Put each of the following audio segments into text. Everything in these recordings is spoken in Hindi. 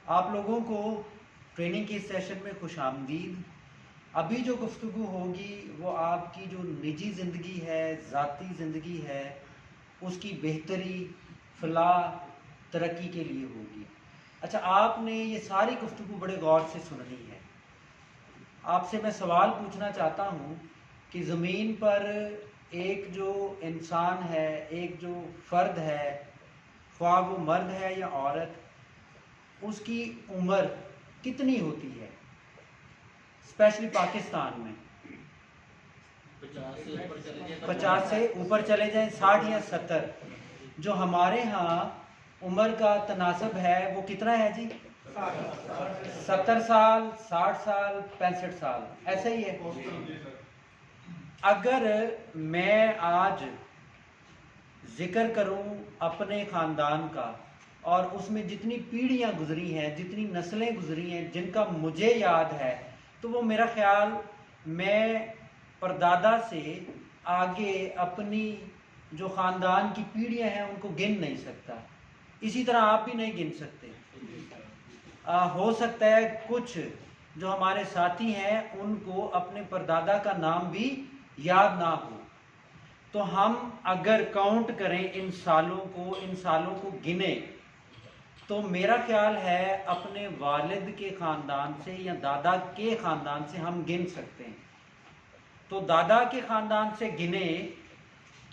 आप लोगों को ट्रेनिंग के सेशन में खुशामदीद। अभी जो गुफ्तगू होगी वो आपकी जो निजी ज़िंदगी है, ज़ाती ज़िंदगी है, उसकी बेहतरी, फलाह, तरक्की के लिए होगी। अच्छा, आपने ये सारी गुफ्तगू बड़े गौर से सुननी है। आपसे मैं सवाल पूछना चाहता हूँ कि ज़मीन पर एक जो इंसान है, एक जो फ़र्द है, ख्वाह वो मर्द है या औरत, उसकी उम्र कितनी होती है, स्पेशली पाकिस्तान में? 50 से ऊपर चले जाएं, 60 या 70। जो हमारे यहाँ उम्र का तनासब है वो कितना है जी? 70 साल, 60 साल, 65 साल, ऐसा ही है। अगर मैं आज जिक्र करूं अपने ख़ानदान का और उसमें जितनी पीढ़ियां गुजरी हैं, जितनी नस्लें गुजरी हैं, जिनका मुझे याद है, तो वो मेरा ख्याल मैं परदादा से आगे अपनी जो ख़ानदान की पीढ़ियां हैं उनको गिन नहीं सकता। इसी तरह आप भी नहीं गिन सकते। हो सकता है कुछ जो हमारे साथी हैं उनको अपने परदादा का नाम भी याद ना हो, तो हम अगर काउंट करें इन सालों को गिने, तो मेरा ख्याल है अपने वालिद के ख़ानदान से या दादा के ख़ानदान से हम गिन सकते हैं। तो दादा के ख़ानदान से गिने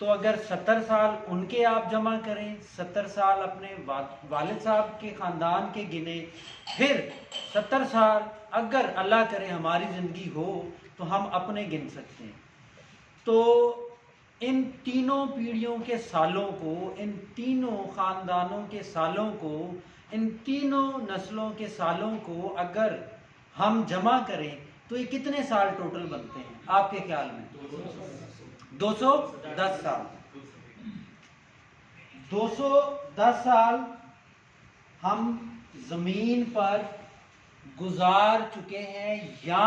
तो अगर 70 साल उनके आप जमा करें, 70 साल अपने वालिद साहब के ख़ानदान के गिने, फिर 70 साल अगर अल्लाह करे हमारी ज़िंदगी हो तो हम अपने गिन सकते हैं। तो इन तीनों पीढ़ियों के सालों को, इन तीनों ख़ानदानों के सालों को, इन तीनों नस्लों के सालों को अगर हम जमा करें तो ये कितने साल टोटल बनते हैं आपके ख्याल में? 210 साल। 210 साल हम ज़मीन पर गुजार चुके हैं या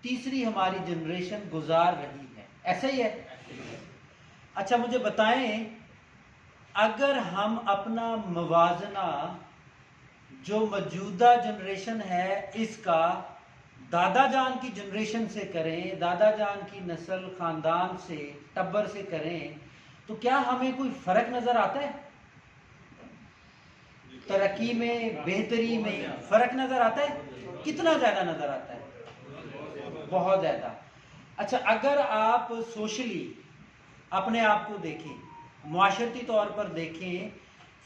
तीसरी हमारी जनरेशन गुजार रही है, ऐसा ही है। अच्छा, मुझे बताएं, अगर हम अपना मवाजना जो मौजूदा जनरेशन है इसका दादा जान की जनरेशन से करें, दादा जान की नस्ल ख़ानदान से, टब्बर से करें, तो क्या हमें कोई फ़र्क नज़र आता है? तरक्की में, बेहतरी में फ़र्क नज़र आता है? कितना ज़्यादा नज़र आता है? बहुत ज़्यादा। अच्छा, अगर आप सोशली अपने आप को देखें, मुआशरती तौर पर देखें,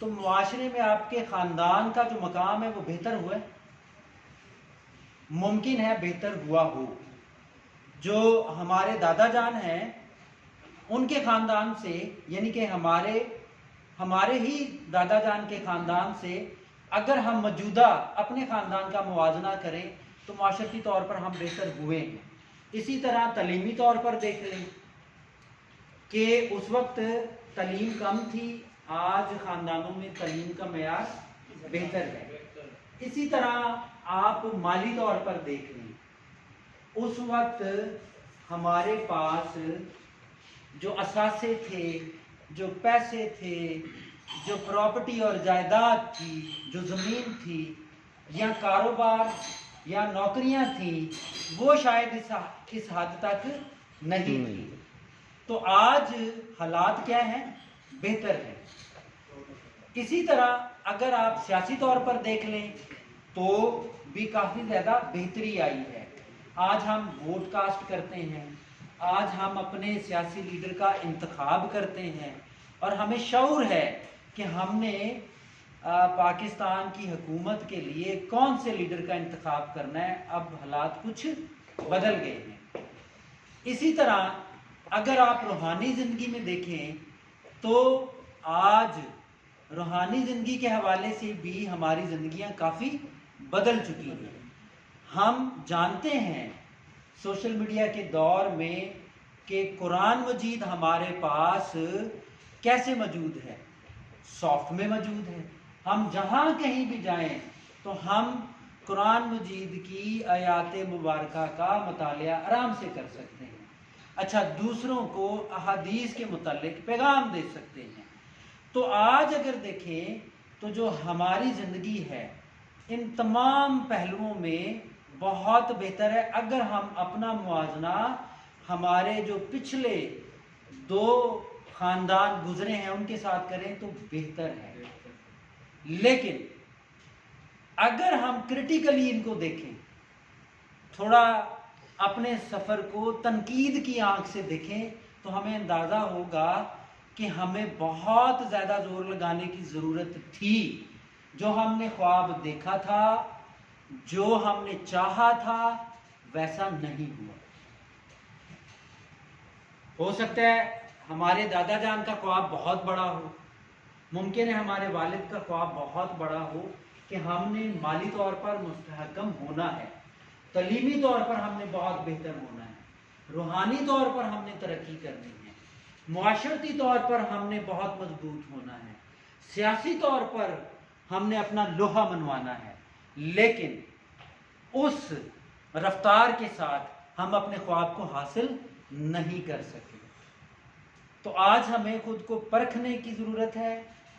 तो मुआशरे में आपके ख़ानदान का जो मकाम है वो बेहतर हुआ है? मुमकिन है बेहतर हुआ हो। जो हमारे दादा जान हैं उनके ख़ानदान से, यानी कि हमारे ही दादा जान के ख़ानदान से अगर हम मौजूदा अपने ख़ानदान का मुवाजना करें तो माशरती तौर पर हम बेहतर हुए हैं। इसी तरह तलीमी तौर पर देख लें कि उस वक्त तलीम कम थी, आज ख़ानदानों में तलीम का मेयार बेहतर है। इसी तरह आप माली तौर पर देख लें, उस वक्त हमारे पास जो असासे थे, जो पैसे थे, जो प्रॉपर्टी और जायदाद थी, जो ज़मीन थी या कारोबार या नौकरियां थी, वो शायद इस हद तक नहीं थी। तो आज हालात क्या हैं? बेहतर है। इसी तरह अगर आप सियासी तौर पर देख लें तो भी काफ़ी ज़्यादा बेहतरी आई है। आज हम वोट कास्ट करते हैं, आज हम अपने सियासी लीडर का इंतखाब करते हैं और हमें शऊर है कि हमने पाकिस्तान की हुकूमत के लिए कौन से लीडर का इंतखाब करना है। अब हालात कुछ बदल गए हैं। इसी तरह अगर आप रूहानी ज़िंदगी में देखें तो आज रूहानी ज़िंदगी के हवाले से भी हमारी ज़िंदगियां काफ़ी बदल चुकी हैं। हम जानते हैं सोशल मीडिया के दौर में कि कुरान मजीद हमारे पास कैसे मौजूद है, सॉफ्ट में मौजूद है। हम जहाँ कहीं भी जाएं तो हम कुरान मजीद की आयात मुबारका का मुतालिया आराम से कर सकते हैं। अच्छा, दूसरों को अहादीस के मुतालिक पैगाम दे सकते हैं। तो आज अगर देखें तो जो हमारी ज़िंदगी है इन तमाम पहलुओं में बहुत बेहतर है। अगर हम अपना मुआवजना हमारे जो पिछले 2 खानदान गुजरे हैं उनके साथ करें तो बेहतर है। लेकिन अगर हम क्रिटिकली इनको देखें, थोड़ा अपने सफ़र को तनकीद की आंख से देखें, तो हमें अंदाज़ा होगा कि हमें बहुत ज़्यादा जोर लगाने की ज़रूरत थी। जो हमने ख्वाब देखा था, जो हमने चाहा था, वैसा नहीं हुआ। हो सकता है हमारे दादा जान का ख्वाब बहुत बड़ा हो, मुमकिन है हमारे वालिद का ख्वाब बहुत बड़ा हो कि हमने माली तौर पर मुस्तहकम होना है, तलीमी तौर पर हमने बहुत बेहतर होना है, रूहानी तौर पर हमने तरक्की करनी है, मुआशरती तौर पर हमने बहुत मजबूत होना है, सियासी तौर पर हमने अपना लोहा मनवाना है। लेकिन उस रफ्तार के साथ हम अपने ख्वाब को हासिल नहीं कर सके। तो आज हमें खुद को परखने की ज़रूरत है,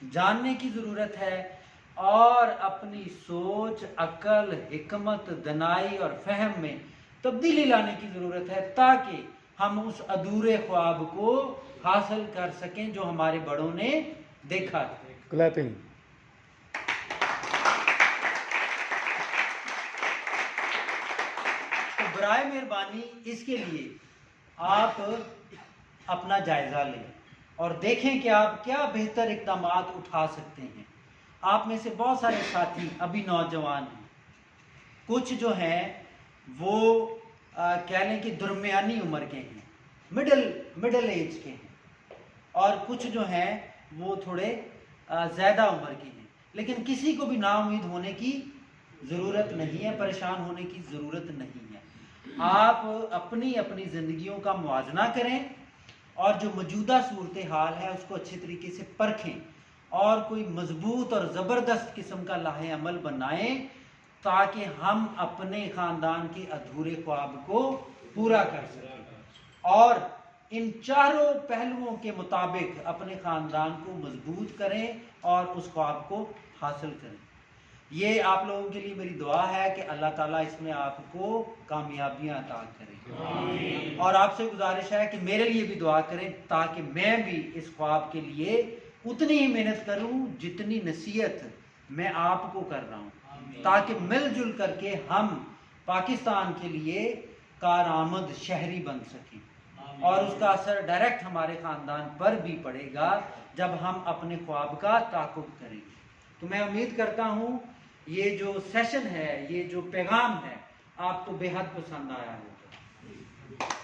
जानने की ज़रूरत है और अपनी सोच, अक्ल, हिकमत, दनाई और फहम में तब्दीली लाने की ज़रूरत है, ताकि हम उस अधूरे ख्वाब को हासिल कर सकें जो हमारे बड़ों ने देखा था। क्लैपिंग। तो बराए मेहरबानी इसके लिए आप अपना जायज़ा लें और देखें कि आप क्या बेहतर इक़दाम उठा सकते हैं। आप में से बहुत सारे साथी अभी नौजवान हैं, कुछ जो हैं वो कह लें कि दरमियानी उम्र के हैं, मिडिल एज के हैं, और कुछ जो हैं वो थोड़े ज़्यादा उम्र के हैं। लेकिन किसी को भी नाउम्मीद होने की ज़रूरत नहीं है, परेशान होने की ज़रूरत नहीं है। आप अपनी अपनी ज़िंदगियों का मुआजना करें और जो मौजूदा सूरत हाल है उसको अच्छे तरीके से परखें और कोई मजबूत और ज़बरदस्त किस्म का लाहे अमल बनाएं, ताकि हम अपने ख़ानदान के अधूरे ख्वाब को पूरा कर सकें और इन चारों पहलुओं के मुताबिक अपने ख़ानदान को मजबूत करें और उस ख्वाब को हासिल करें। ये आप लोगों के लिए मेरी दुआ है कि अल्लाह ताला इसमें आपको कामयाबियां अता करें। और आपसे गुजारिश है कि मेरे लिए भी दुआ करें, ताकि मैं भी इस ख्वाब के लिए उतनी ही मेहनत करूं जितनी नसीहत मैं आपको कर रहा हूं, ताकि मिलजुल करके हम पाकिस्तान के लिए कारआमद शहरी बन सकें और उसका असर डायरेक्ट हमारे ख़ानदान पर भी पड़ेगा जब हम अपने ख्वाब का ताक़ुब करेंगे। तो मैं उम्मीद करता हूँ ये जो सेशन है, ये जो पैगाम है, आपको बेहद पसंद आया होगा।